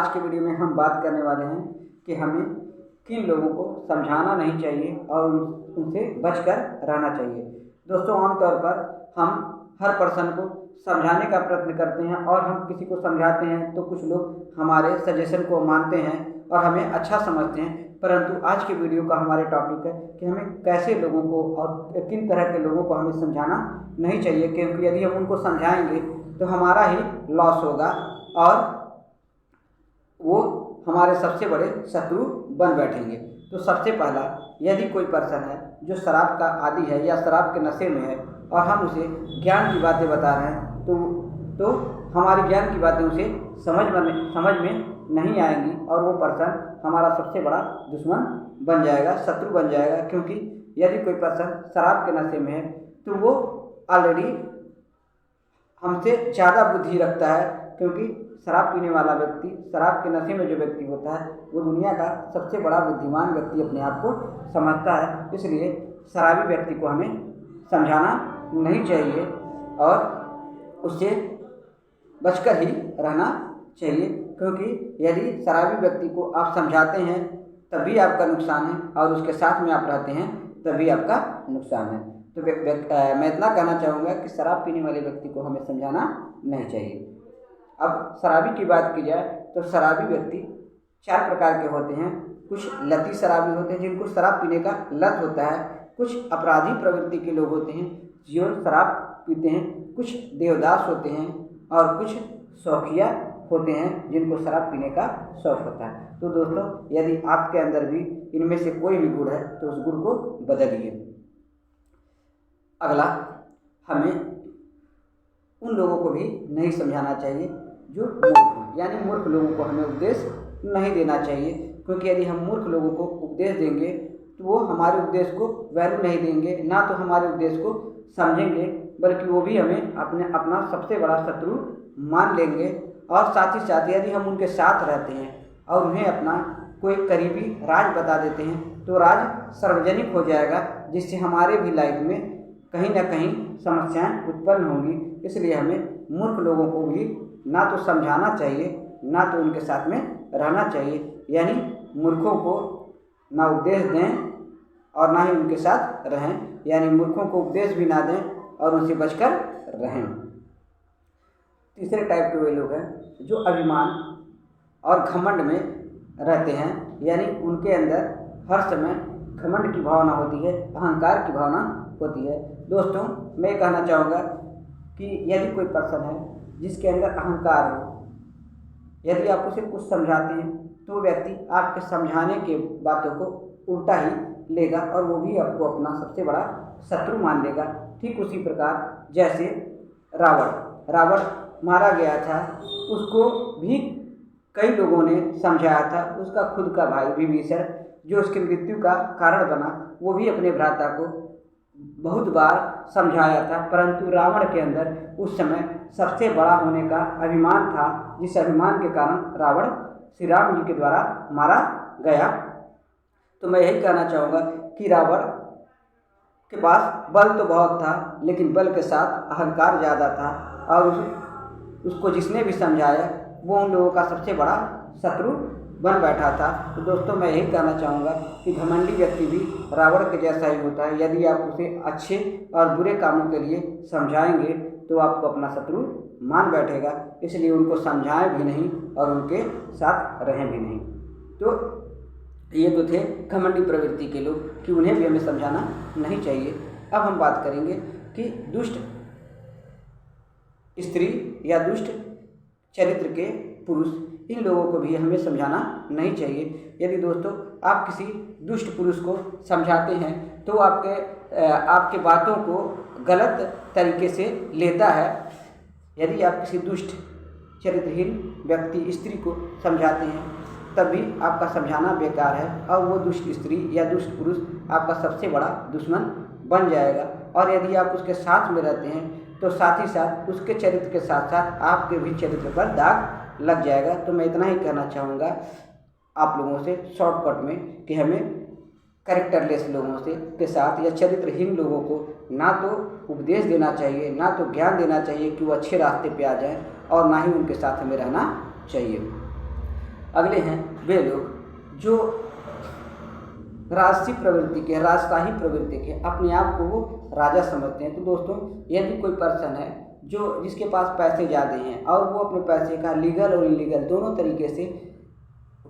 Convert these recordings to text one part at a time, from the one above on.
आज के वीडियो में हम बात करने वाले हैं कि हमें किन लोगों को समझाना नहीं चाहिए और उनसे बचकर रहना चाहिए। दोस्तों, आमतौर पर हम हर पर्सन को समझाने का प्रयत्न करते हैं और हम किसी को समझाते हैं तो कुछ लोग हमारे सजेशन को मानते हैं और हमें अच्छा समझते हैं। परंतु आज के वीडियो का हमारे टॉपिक है कि हमें कैसे लोगों को और किन तरह के लोगों को हमें समझाना नहीं चाहिए, क्योंकि यदि हम उनको समझाएंगे तो हमारा ही लॉस होगा और वो हमारे सबसे बड़े शत्रु बन बैठेंगे। तो सबसे पहला, यदि कोई पर्सन है जो शराब का आदी है या शराब के नशे में है और हम उसे ज्ञान की बातें बता रहे हैं तो हमारी ज्ञान की बातें उसे समझ में नहीं आएंगी और वो पर्सन हमारा सबसे बड़ा दुश्मन बन जाएगा, शत्रु बन जाएगा। क्योंकि यदि कोई पर्सन शराब के नशे में है तो वो ऑलरेडी हमसे ज़्यादा बुद्धि रखता है, क्योंकि शराब पीने वाला व्यक्ति, शराब के नशे में जो व्यक्ति होता है वो दुनिया का सबसे बड़ा बुद्धिमान व्यक्ति अपने आप को समझता है। इसलिए शराबी व्यक्ति को हमें समझाना नहीं चाहिए और उससे बचकर ही रहना चाहिए, क्योंकि यदि शराबी व्यक्ति को आप समझाते हैं तभी आपका नुकसान है और उसके साथ में आप रहते हैं तभी आपका नुकसान है। तो मैं इतना कहना चाहूँगा कि शराब पीने वाले व्यक्ति को हमें समझाना नहीं चाहिए। अब शराबी की बात की जाए तो शराबी व्यक्ति 4 प्रकार के होते हैं। कुछ लती शराबी होते हैं जिनको शराब पीने का लत होता है, कुछ अपराधी प्रवृत्ति के लोग होते हैं जो शराब पीते हैं, कुछ देवदास होते हैं और कुछ शौकिया होते हैं जिनको शराब पीने का शौक होता है। तो दोस्तों, यदि आपके अंदर भी इनमें से कोई भी गुण है तो उस गुण को बदलिए। अगला, हमें उन लोगों को भी नहीं समझाना चाहिए जो मूर्ख हैं, यानी मूर्ख लोगों को हमें उपदेश नहीं देना चाहिए, क्योंकि यदि हम मूर्ख लोगों को उपदेश देंगे तो वो हमारे उपदेश को वैल्यू नहीं देंगे, ना तो हमारे उपदेश को समझेंगे, बल्कि वो भी हमें अपना सबसे बड़ा शत्रु मान लेंगे। और साथ ही साथ यदि हम उनके साथ रहते हैं और उन्हें अपना कोई करीबी राज बता देते हैं तो राज सार्वजनिक हो जाएगा, जिससे हमारे भी लाइफ में कहीं ना कहीं समस्याएं उत्पन्न होंगी। इसलिए हमें मूर्ख लोगों को भी ना तो समझाना चाहिए ना तो उनके साथ में रहना चाहिए, यानी मूर्खों को ना उपदेश दें और ना ही उनके साथ रहें, यानी मूर्खों को उपदेश भी ना दें और उनसे बचकर रहें। तीसरे टाइप के वे लोग हैं जो अभिमान और घमंड में रहते हैं, यानी उनके अंदर हर समय घमंड की भावना होती है, अहंकार की भावना होती है। दोस्तों, मैं कहना चाहूँगा कि यदि कोई पर्सन है जिसके अंदर अहंकार हो, यदि आप उसे कुछ समझाते हैं तो वो व्यक्ति आपके समझाने के बातों को उल्टा ही लेगा और वो भी आपको अपना सबसे बड़ा शत्रु मान लेगा। ठीक उसी प्रकार जैसे रावण मारा गया था, उसको भी कई लोगों ने समझाया था। उसका खुद का भाई विभीषण जो उसकी मृत्यु का कारण बना, वो भी अपने भ्राता को बहुत बार समझाया था, परंतु रावण के अंदर उस समय सबसे बड़ा होने का अभिमान था, जिस अभिमान के कारण रावण श्री राम जी के द्वारा मारा गया। तो मैं यही कहना चाहूँगा कि रावण के पास बल तो बहुत था, लेकिन बल के साथ अहंकार ज़्यादा था और उसको जिसने भी समझाया वो उन लोगों का सबसे बड़ा शत्रु बन बैठा था। तो दोस्तों, मैं यही कहना चाहूँगा कि घमंडी व्यक्ति भी रावण के जैसा ही होता है। यदि आप उसे अच्छे और बुरे कामों के लिए समझाएंगे तो आपको अपना शत्रु मान बैठेगा, इसलिए उनको समझाएं भी नहीं और उनके साथ रहें भी नहीं। तो ये तो थे घमंडी प्रवृत्ति के लोग कि उन्हें भी हमें समझाना नहीं चाहिए। अब हम बात करेंगे कि दुष्ट स्त्री या दुष्ट चरित्र के पुरुष, इन लोगों को भी हमें समझाना नहीं चाहिए। यदि दोस्तों आप किसी दुष्ट पुरुष को समझाते हैं तो आपके बातों को गलत तरीके से लेता है। यदि आप किसी दुष्ट चरित्रहीन व्यक्ति स्त्री को समझाते हैं तभी आपका समझाना बेकार है और वो दुष्ट स्त्री या दुष्ट पुरुष आपका सबसे बड़ा दुश्मन बन जाएगा। और यदि आप उसके साथ में रहते हैं तो साथ ही साथ उसके चरित्र के साथ साथ आपके भी चरित्र पर दाग लग जाएगा। तो मैं इतना ही कहना चाहूँगा आप लोगों से शॉर्टकट में कि हमें कैरेक्टरलेस लोगों के साथ या चरित्रहीन लोगों को ना तो उपदेश देना चाहिए, ना तो ज्ञान देना चाहिए कि वो अच्छे रास्ते पे आ जाएं, और ना ही उनके साथ हमें रहना चाहिए। अगले हैं वे लोग जो राजसी प्रवृत्ति के, राजशाही प्रवृत्ति के, अपने आप को वो राजा समझते हैं। तो दोस्तों यदि कोई पर्सन है जो जिसके पास पैसे ज़्यादा हैं और वो अपने पैसे का लीगल और इलीगल दोनों तरीके से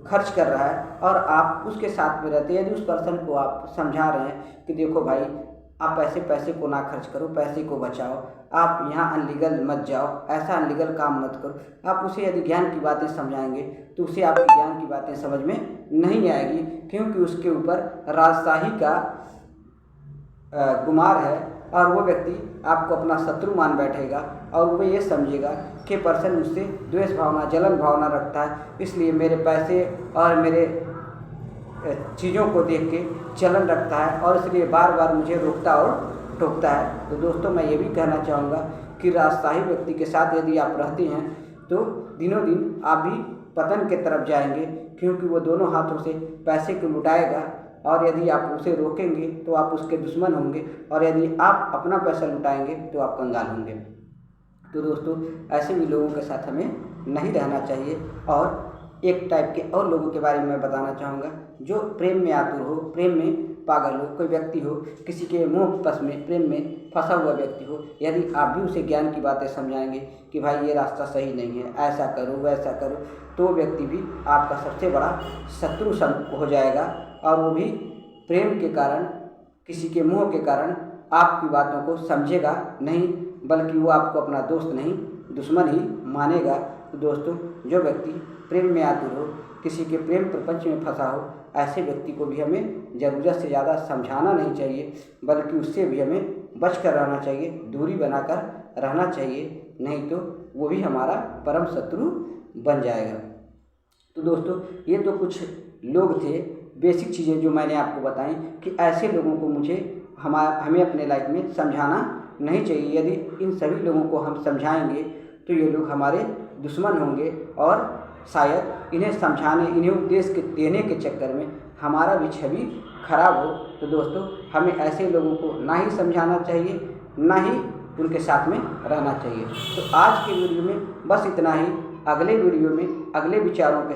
खर्च कर रहा है और आप उसके साथ में रहते हैं, यदि उस पर्सन को आप समझा रहे हैं कि देखो भाई आप ऐसे पैसे को ना खर्च करो, पैसे को बचाओ, आप यहाँ अनलीगल मत जाओ, ऐसा अनलीगल काम मत करो, आप उसे यदि ज्ञान की बातें समझाएंगे तो उसे आपकी ज्ञान की बातें समझ में नहीं आएगी, क्योंकि उसके ऊपर राजशाही का गुमार है और वो व्यक्ति आपको अपना शत्रु मान बैठेगा और वो ये समझेगा कि पर्सन मुझसे द्वेष भावना, जलन भावना रखता है, इसलिए मेरे पैसे और मेरे चीज़ों को देख के जलन रखता है और इसलिए बार बार मुझे रोकता और टोकता है। तो दोस्तों मैं ये भी कहना चाहूँगा कि राजशाही व्यक्ति के साथ यदि आप रहते हैं तो दिनों दिन आप भी पतन के तरफ जाएंगे, क्योंकि वो दोनों हाथों से पैसे को लुटाएगा और यदि आप उसे रोकेंगे तो आप उसके दुश्मन होंगे और यदि आप अपना पैसा लुटाएंगे तो आप कंगाल होंगे। तो दोस्तों ऐसे भी लोगों के साथ हमें नहीं रहना चाहिए। और एक टाइप के और लोगों के बारे में मैं बताना चाहूँगा जो प्रेम में आतुर हो, प्रेम में पागल हो, कोई व्यक्ति हो, किसी के मोह पस में, प्रेम में फंसा हुआ व्यक्ति हो, यदि आप भी उसे ज्ञान की बातें समझाएंगे कि भाई ये रास्ता सही नहीं है, ऐसा करो वैसा करो, तो वो व्यक्ति भी आपका सबसे बड़ा शत्रु हो जाएगा और वो भी प्रेम के कारण, किसी के मोह के कारण आपकी बातों को समझेगा नहीं, बल्कि वो आपको अपना दोस्त नहीं दुश्मन ही मानेगा। तो दोस्तों जो व्यक्ति प्रेम में आतुर हो, किसी के प्रेम प्रपंच में फंसा हो, ऐसे व्यक्ति को भी हमें ज़रूरत से ज़्यादा समझाना नहीं चाहिए, बल्कि उससे भी हमें बच कर रहना चाहिए, दूरी बनाकर रहना चाहिए, नहीं तो वो भी हमारा परम शत्रु बन जाएगा। तो दोस्तों ये तो कुछ लोग थे, बेसिक चीज़ें जो मैंने आपको बताई कि ऐसे लोगों को हमें अपने लाइफ में समझाना नहीं चाहिए। यदि इन सभी लोगों को हम समझाएंगे तो ये लोग हमारे दुश्मन होंगे और शायद इन्हें समझाने, इन्हें उपदेश के देने के चक्कर में हमारा भी छवि खराब हो। तो दोस्तों हमें ऐसे लोगों को ना ही समझाना चाहिए, ना ही उनके साथ में रहना चाहिए। तो आज के वीडियो में बस इतना ही। अगले वीडियो में अगले विचारों के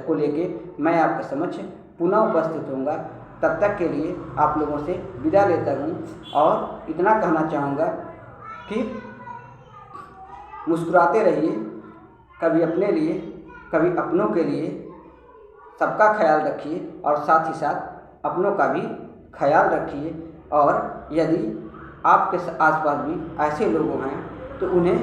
को लेके मैं आपके समक्ष पुनः उपस्थित होऊंगा। तब तक के लिए आप लोगों से विदा लेता हूँ और इतना कहना चाहूँगा कि मुस्कुराते रहिए, कभी अपने लिए कभी अपनों के लिए, सबका ख्याल रखिए और साथ ही साथ अपनों का भी ख्याल रखिए। और यदि आपके आसपास भी ऐसे लोग हैं तो उन्हें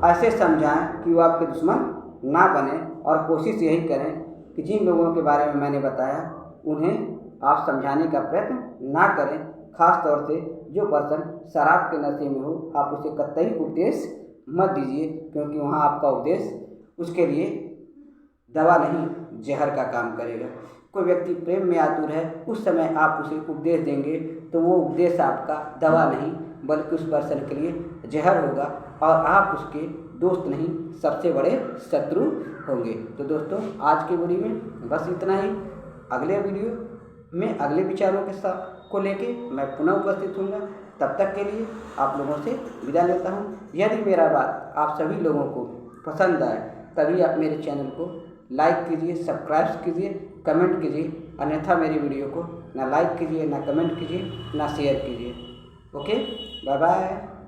ऐसे समझाएं कि वो आपके दुश्मन ना बने और कोशिश यही करें कि जिन लोगों के बारे में मैंने बताया उन्हें आप समझाने का प्रयत्न ना करें। ख़ास तौर से जो पर्सन शराब के नशे में हो, आप उसे कतई उपदेश मत दीजिए, क्योंकि वहाँ आपका उपदेश उसके लिए दवा नहीं जहर का काम करेगा। कोई व्यक्ति प्रेम में आतुर है, उस समय आप उसे उपदेश देंगे तो वो उपदेश आपका दवा नहीं बल्कि उस पर्सन के लिए जहर होगा और आप उसके दोस्त नहीं सबसे बड़े शत्रु होंगे। तो दोस्तों आज के वीडियो में बस इतना ही। अगले वीडियो में अगले विचारों के साथ को लेके मैं पुनः उपस्थित होऊंगा। तब तक के लिए आप लोगों से विदा लेता हूं। यदि मेरा बात आप सभी लोगों को पसंद आए तभी आप मेरे चैनल को लाइक कीजिए, सब्सक्राइब कीजिए, कमेंट कीजिए, अन्यथा मेरी वीडियो को ना लाइक कीजिए, ना कमेंट कीजिए, ना शेयर कीजिए। Okay, bye bye.